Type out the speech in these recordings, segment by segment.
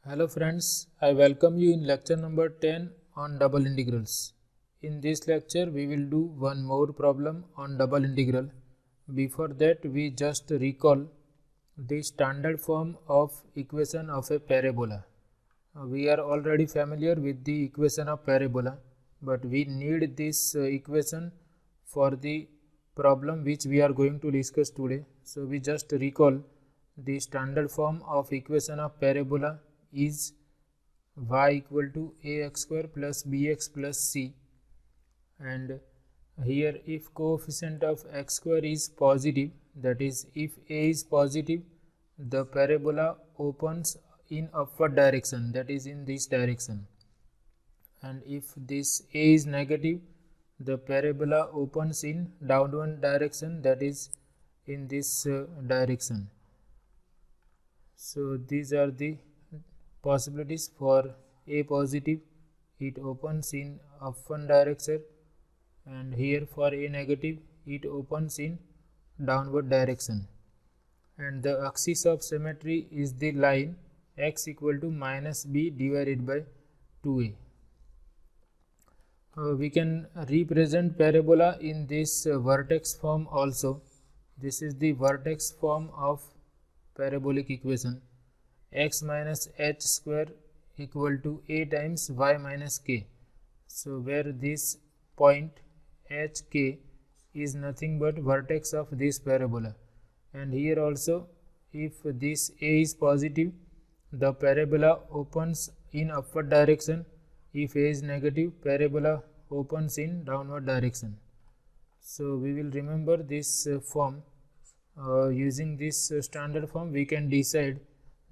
Hello friends, I welcome you in lecture number 10 on double integrals. In this lecture we will do one more problem on double integral. Before that we just recall the standard form of equation of a parabola. We are already familiar with the equation of parabola, but we need this equation for the problem which we are going to discuss today. So we just recall the standard form of equation of parabola is y equal to ax square plus bx plus c, and here if coefficient of x square is positive, that is if a is positive, the parabola opens in upward direction, that is in this direction, and if this a is negative, the parabola opens in downward direction, that is in this direction. So these are the possibilities. For a positive, it opens in upward direction, and here for a negative, it opens in downward direction, and the axis of symmetry is the line x equal to minus b divided by 2a. We can represent parabola in this vertex form also. This is the vertex form of parabolic equation. X minus h square equal to a times y minus k. So where this point hk is nothing but vertex of this parabola, and here also if this a is positive, the parabola opens in upward direction. If a is negative, parabola opens in downward direction. So we will remember this form. Using this standard form we can decide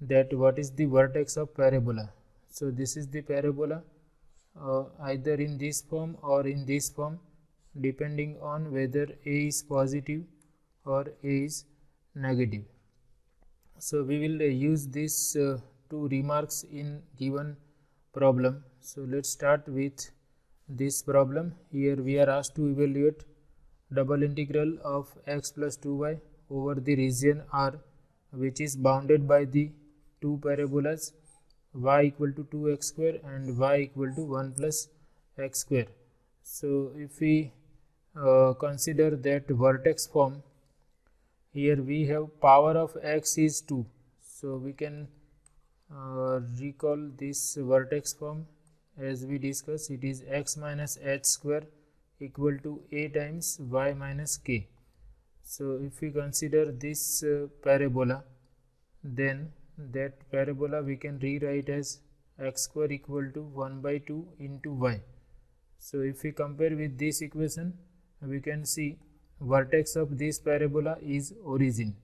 that what is the vertex of parabola. So this is the parabola, either in this form or in this form, depending on whether a is positive or a is negative. So we will use these two remarks in given problem. So let's start with this problem. Here we are asked to evaluate double integral of x plus 2y over the region R, which is bounded by the two parabolas y equal to 2x square and y equal to 1 plus x square. So if we consider that vertex form, here we have power of x is 2. So we can recall this vertex form as we discussed. It is x minus h square equal to a times y minus k. So if we consider this parabola, then that parabola we can rewrite as x square equal to 1 by 2 into y. So if we compare with this equation, we can see vertex of this parabola is origin,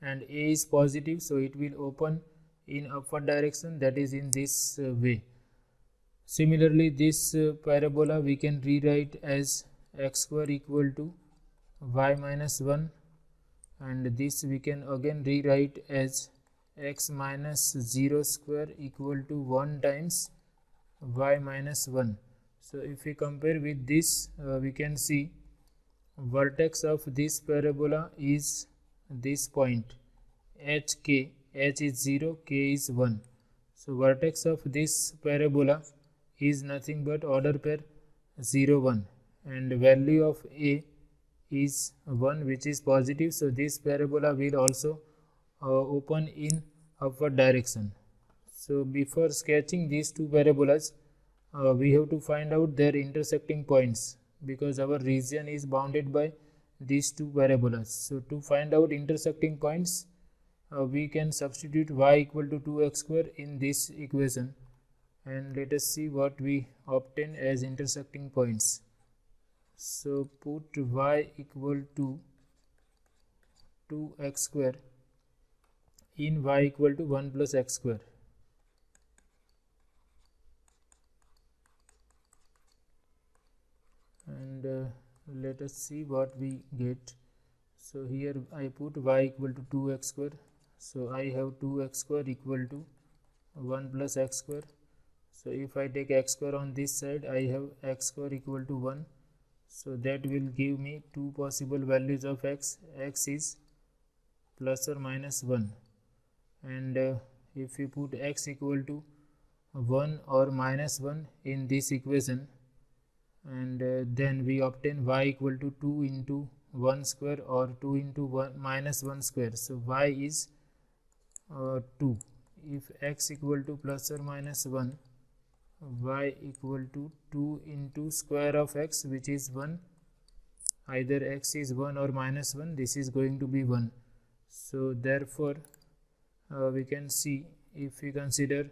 and a is positive, so it will open in upward direction, that is in this way. Similarly, this parabola we can rewrite as x square equal to y minus 1, and this we can again rewrite as x minus 0 square equal to 1 times y minus 1. So if we compare with this, we can see vertex of this parabola is this point hk. H is 0, k is 1. So vertex of this parabola is nothing but order pair 0 1, and value of a is 1, which is positive. So this parabola will also open in upward direction. So before sketching these two parabolas, we have to find out their intersecting points, because our region is bounded by these two parabolas. So to find out intersecting points, we can substitute y equal to 2x square in this equation, and let us see what we obtain as intersecting points. So put y equal to 2x square in y equal to 1 plus x square. And let us see what we get. So here I put y equal to 2x square. So I have 2x square equal to 1 plus x square. So if I take x square on this side, I have x square equal to 1. So that will give me two possible values of x. X is plus or minus 1, and if we put x equal to 1 or minus 1 in this equation, and then we obtain y equal to 2 into 1 square or 2 into 1 minus 1 square. So y is 2. If x equal to plus or minus 1, y equal to 2 into square of x, which is 1. Either x is 1 or minus 1, this is going to be 1. So therefore we can see, if we consider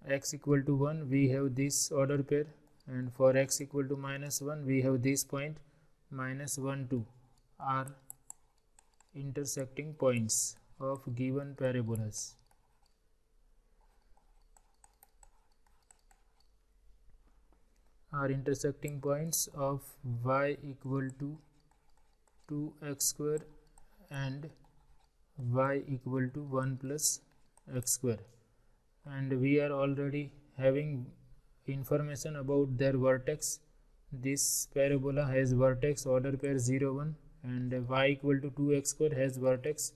x equal to 1, we have this order pair, and for x equal to minus 1, we have this point minus 1, 2 are intersecting points of given parabolas. Are intersecting points of y equal to 2x square and y equal to 1 plus x square, and we are already having information about their vertex. This parabola has vertex order pair 0, 1, and y equal to 2x square has vertex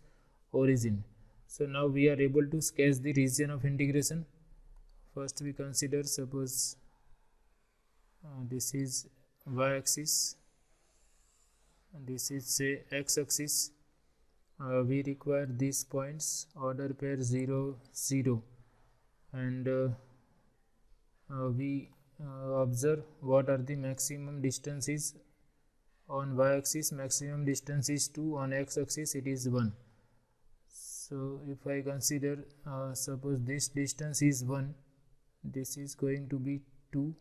origin. So now we are able to sketch the region of integration. First we consider, suppose this is y-axis, this is say x-axis. We require these points order pair 0, 0, and we observe what are the maximum distances. On y-axis maximum distance is 2, on x-axis it is 1. So if I consider suppose this distance is 1, this is going to be 2,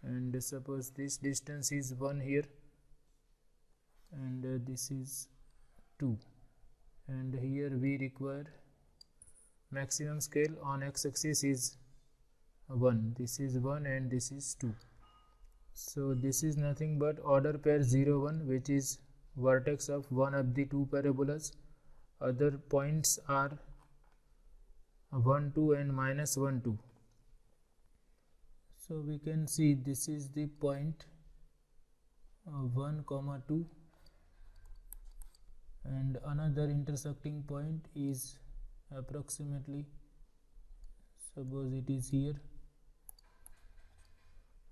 and suppose this distance is 1 here, and this is 2, and here we require maximum scale on x-axis is 1, this is 1 and this is 2. So this is nothing but order pair 0, 1, which is vertex of one of the two parabolas. Other points are 1, 2 and minus 1, 2. So we can see this is the point 1, 2, and another intersecting point is approximately, suppose it is here,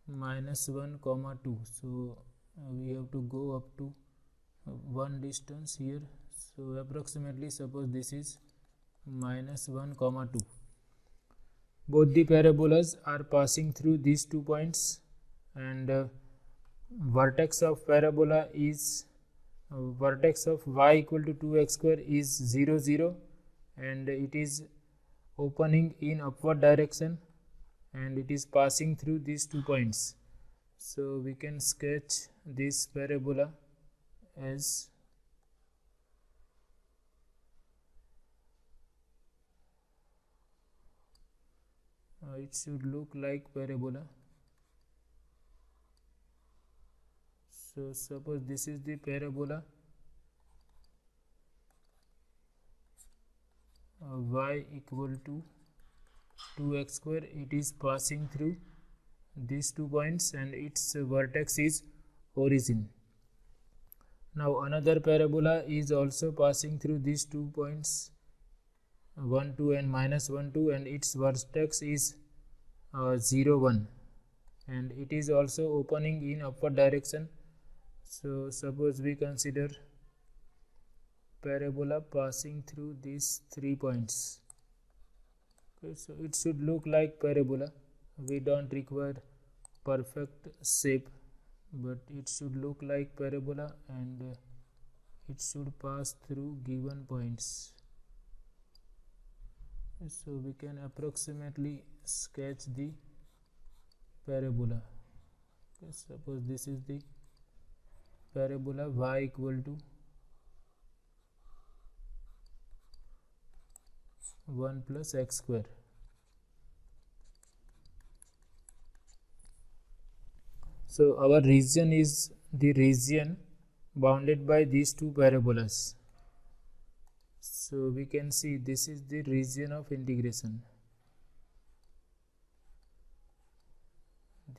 minus 1, 2. So we have to go up to one distance here. So approximately, suppose this is minus 1, 2. Both the parabolas are passing through these 2 points, and vertex of parabola is vertex of y equal to 2x square is 0, 0, and it is opening in upward direction, and it is passing through these 2 points. So we can sketch this parabola as it should look like parabola. So suppose this is the parabola y equal to 2x square, it is passing through these 2 points and its vertex is origin. Now another parabola is also passing through these 2 points 1, 2 and minus 1, 2, and its vertex is 0, 1, and it is also opening in upward direction. So suppose we consider parabola passing through these 3 points. Okay, so it should look like parabola. We don't require perfect shape, but it should look like parabola, and it should pass through given points. So we can approximately sketch the parabola. Okay, suppose this is the parabola y equal to 1 plus x square. So our region is the region bounded by these 2 parabolas. So we can see this is the region of integration.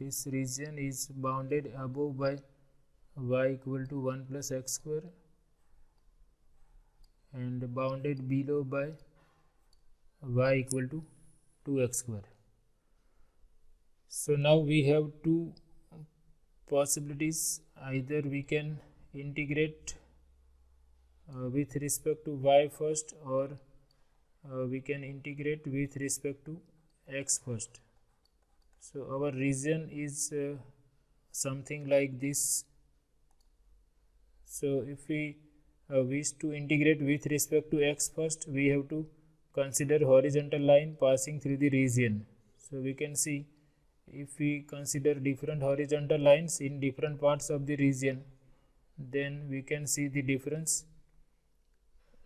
This region is bounded above by y equal to 1 plus x square, and bounded below by y equal to 2x square. So now we have two possibilities. Either we can integrate with respect to y first, or we can integrate with respect to x first. So our region is something like this. So if we wish to integrate with respect to x first, we have to consider horizontal line passing through the region. So we can see, if we consider different horizontal lines in different parts of the region, then we can see the difference.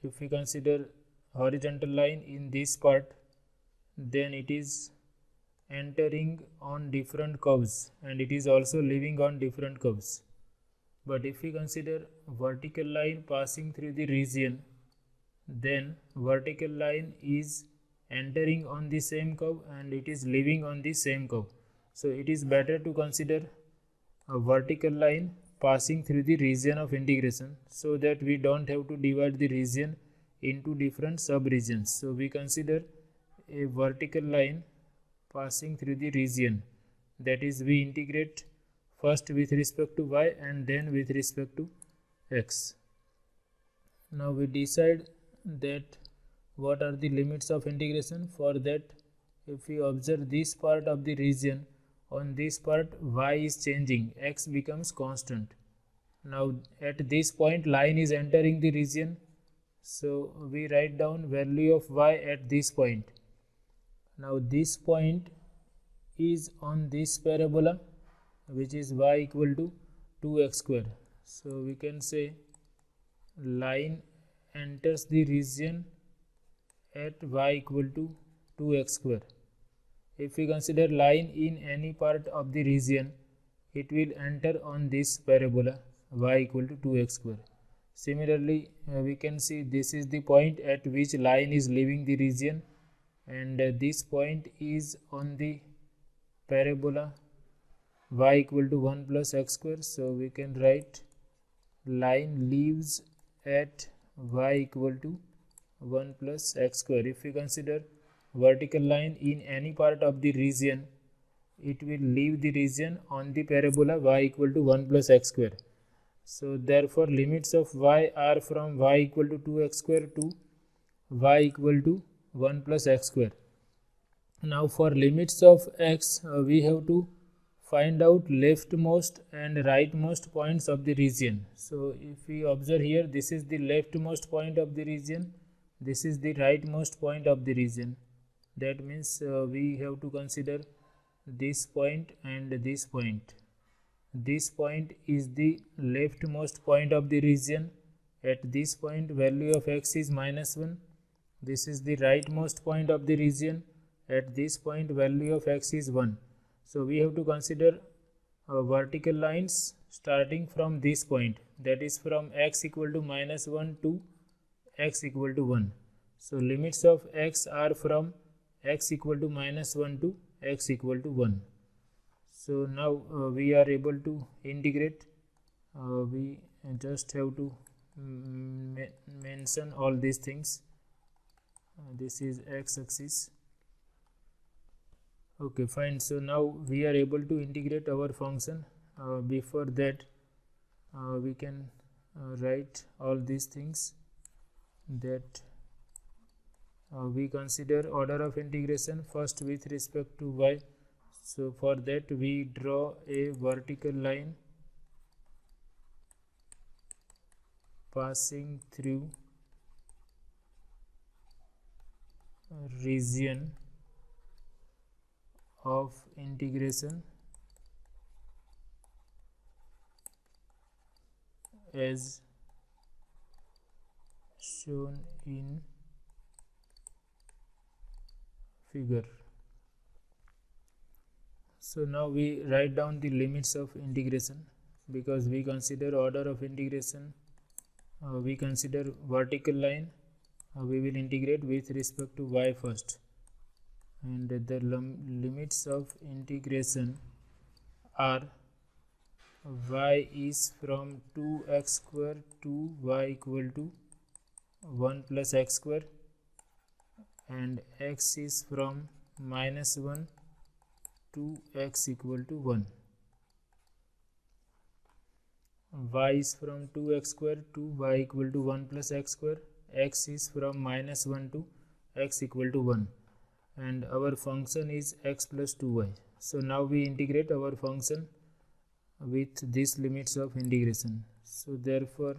If we consider horizontal line in this part, then it is entering on different curves and it is also leaving on different curves. But if we consider vertical line passing through the region, then vertical line is entering on the same curve and it is leaving on the same curve. So it is better to consider a vertical line passing through the region of integration, so that we don't have to divide the region into different sub-regions. So we consider a vertical line passing through the region, that is, we integrate first with respect to y and then with respect to x. Now we decide that what are the limits of integration. For that, if we observe this part of the region, on this part y is changing, x becomes constant. Now at this point line is entering the region, so we write down value of y at this point. Now this point is on this parabola, which is y equal to 2x square. So we can say line enters the region at y equal to 2x square. If we consider line in any part of the region, it will enter on this parabola y equal to 2x square. Similarly, we can see this is the point at which line is leaving the region, and this point is on the parabola y equal to 1 plus x square. So we can write line leaves at y equal to 1 plus x square. If we consider vertical line in any part of the region, it will leave the region on the parabola y equal to 1 plus x square. So therefore limits of y are from y equal to 2x square to y equal to 1 plus x square. Now for limits of x, we have to find out leftmost and rightmost points of the region. So if we observe here, this is the leftmost point of the region, this is the rightmost point of the region. That means we have to consider this point and this point. This point is the leftmost point of the region. At this point value of x is -1. This is the rightmost point of the region. At this point value of x is 1. So we have to consider vertical lines starting from this point, that is from x equal to -1 to x equal to 1. So limits of x are from x equal to -1 to x equal to 1. So now we are able to integrate. We just have to mention all these things. This is x axis. Okay, fine. So now we are able to integrate our function. Before that, we can write all these things, that we consider order of integration first with respect to y. So for that we draw a vertical line passing through region of integration as shown in figure. So now we write down the limits of integration, because we consider order of integration, we consider vertical line, we will integrate with respect to y first, and the limits of integration are y is from 2x square to y equal to 1 plus x square, and x is from -1 to x equal to 1. Y is from 2x square to y equal to 1 plus x square. X is from -1 to x equal to 1, and our function is x plus 2y. So now we integrate our function with these limits of integration. So therefore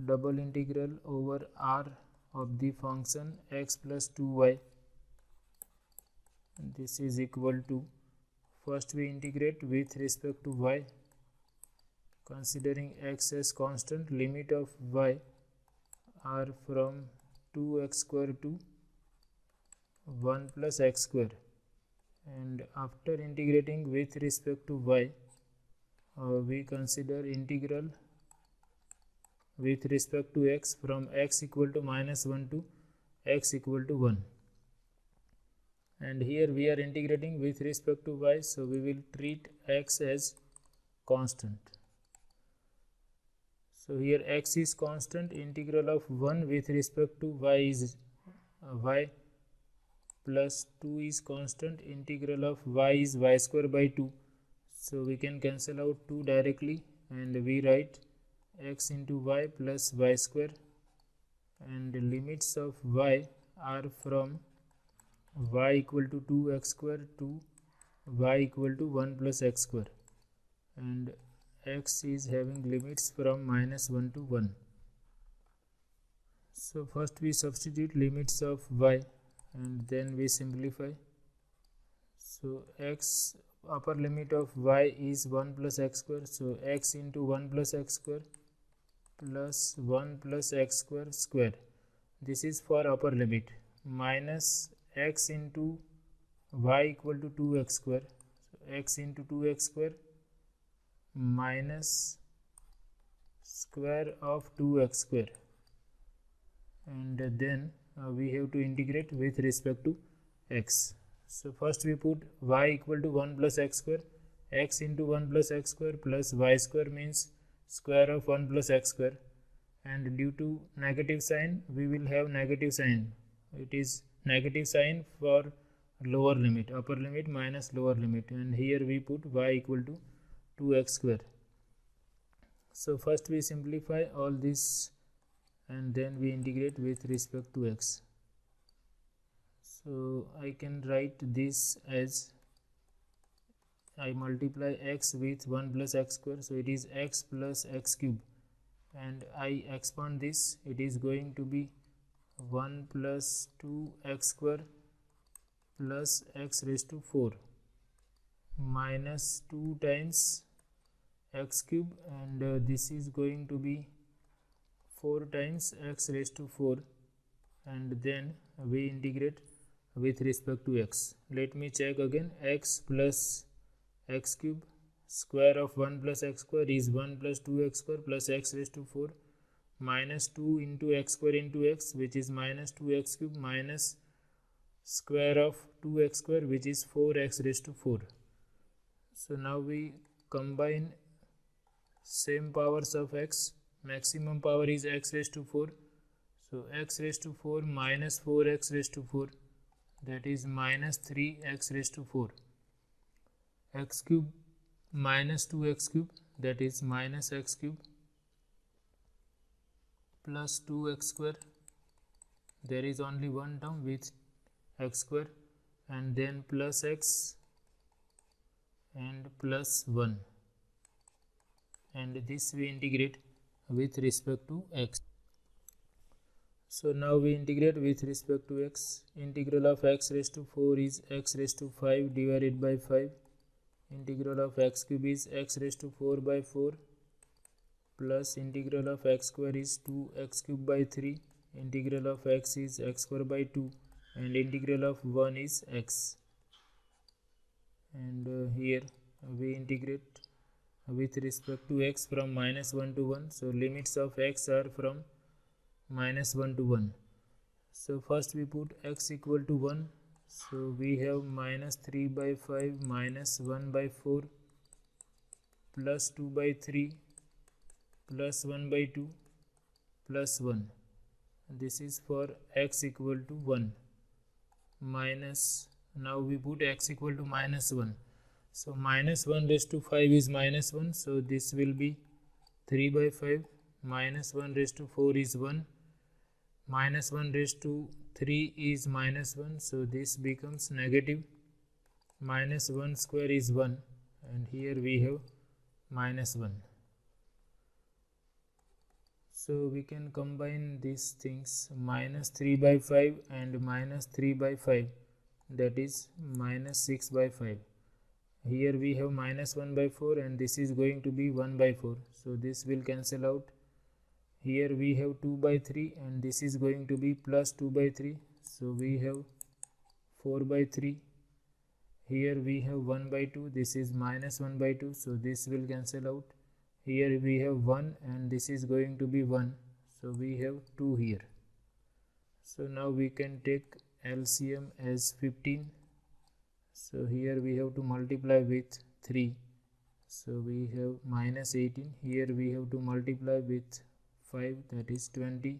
double integral over r of the function x plus 2y, this is equal to, first we integrate with respect to y, considering x as constant, limit of y are from 2x square to 1 plus x square, and after integrating with respect to y, we consider integral with respect to x from x equal to -1 to x equal to 1, and here we are integrating with respect to y, so we will treat x as constant. So here x is constant, integral of 1 with respect to y is y, plus 2 is constant, integral of y is y square by 2. So we can cancel out 2 directly, and we write x into y plus y square, and the limits of y are from y equal to 2x square to y equal to 1 plus x square, and x is having limits from -1 to 1. So first we substitute limits of y and then we simplify. So x, upper limit of y is 1 plus x square, so x into 1 plus x square plus 1 plus x square square, this is for upper limit, minus x into y equal to 2x square, so x into 2x square minus square of 2x square, and then we have to integrate with respect to x. So first we put y equal to 1 plus x square, x into 1 plus x square plus y square means square of 1 plus x square, and due to negative sign we will have negative sign, it is negative sign for lower limit, upper limit minus lower limit, and here we put y equal to 2x square. So first we simplify all this and then we integrate with respect to x. So I can write this as, I multiply x with 1 plus x square, so it is x plus x cube, and I expand this, it is going to be 1 plus 2x square plus x raised to 4 minus 2 times x cube, and this is going to be 4 times x raised to 4, and then we integrate with respect to x. Let me check again, x plus x cube square of 1 plus x square is 1 plus 2x square plus x raised to 4 minus 2 into x square into x, which is minus 2x cube, minus square of 2x square, which is 4x raised to 4. So now we combine same powers of x, maximum power is x raised to 4, so x raised to 4 minus 4x raised to 4, that is minus 3x raised to 4, x cube minus 2x cube, that is minus x cube, plus 2x square, there is only one term with x square, and then plus x and plus 1, and this we integrate with respect to x. So now we integrate with respect to x. Integral of x raised to 4 is x raised to 5 divided by 5. Integral of x cube is x raised to 4 by 4, plus integral of x square is 2x cube by 3. Integral of x is x square by 2, and integral of 1 is x. And here we integrate with respect to x from -1 to 1. So limits of x are from -1 to 1. So first we put x equal to 1. So we have minus 3 by 5 minus 1 by 4 plus 2 by 3 plus 1 by 2 plus 1. This is for x equal to 1. minus, now we put x equal to minus 1. So minus 1 raised to 5 is minus 1. So this will be 3 by 5. Minus 1 raised to 4 is 1. Minus 1 raised to 3 is minus 1. So this becomes negative. Minus 1 square is 1. And here we have minus 1. So we can combine these things, minus 3 by 5 and minus 3 by 5, that is minus 6 by 5. Here we have minus 1 by 4 and this is going to be 1 by 4. So this will cancel out. Here we have 2 by 3 and this is going to be plus 2 by 3. So we have 4 by 3. Here we have 1 by 2. This is minus 1 by 2. So this will cancel out. Here we have 1 and this is going to be 1. So we have 2 here. So now we can take LCM as 15. So here we have to multiply with 3. So we have minus 18. Here we have to multiply with 5, that is 20.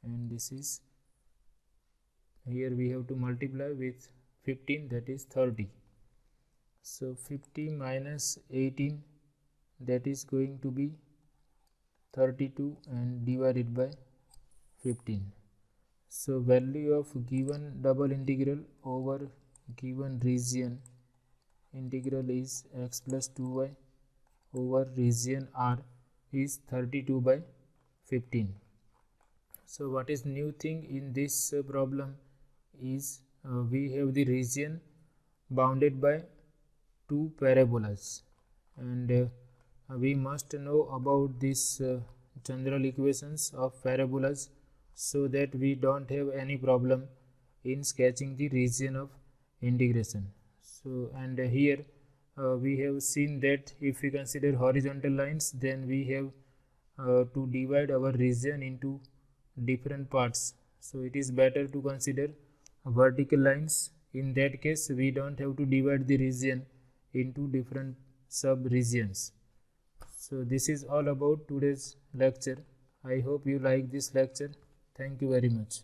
And this is, here we have to multiply with 15, that is 30. So 50 minus 18, that is going to be 32 and divided by 15. So value of given double integral over given region integral is x plus 2y over region R is 32 by 15. So what is new thing in this problem is we have the region bounded by two parabolas, and we must know about these general equations of parabolas so that we don't have any problem in sketching the region of integration. So and here we have seen that if we consider horizontal lines, then we have to divide our region into different parts. So it is better to consider vertical lines. In that case, we don't have to divide the region into different sub-regions. So this is all about today's lecture. I hope you like this lecture. Thank you very much.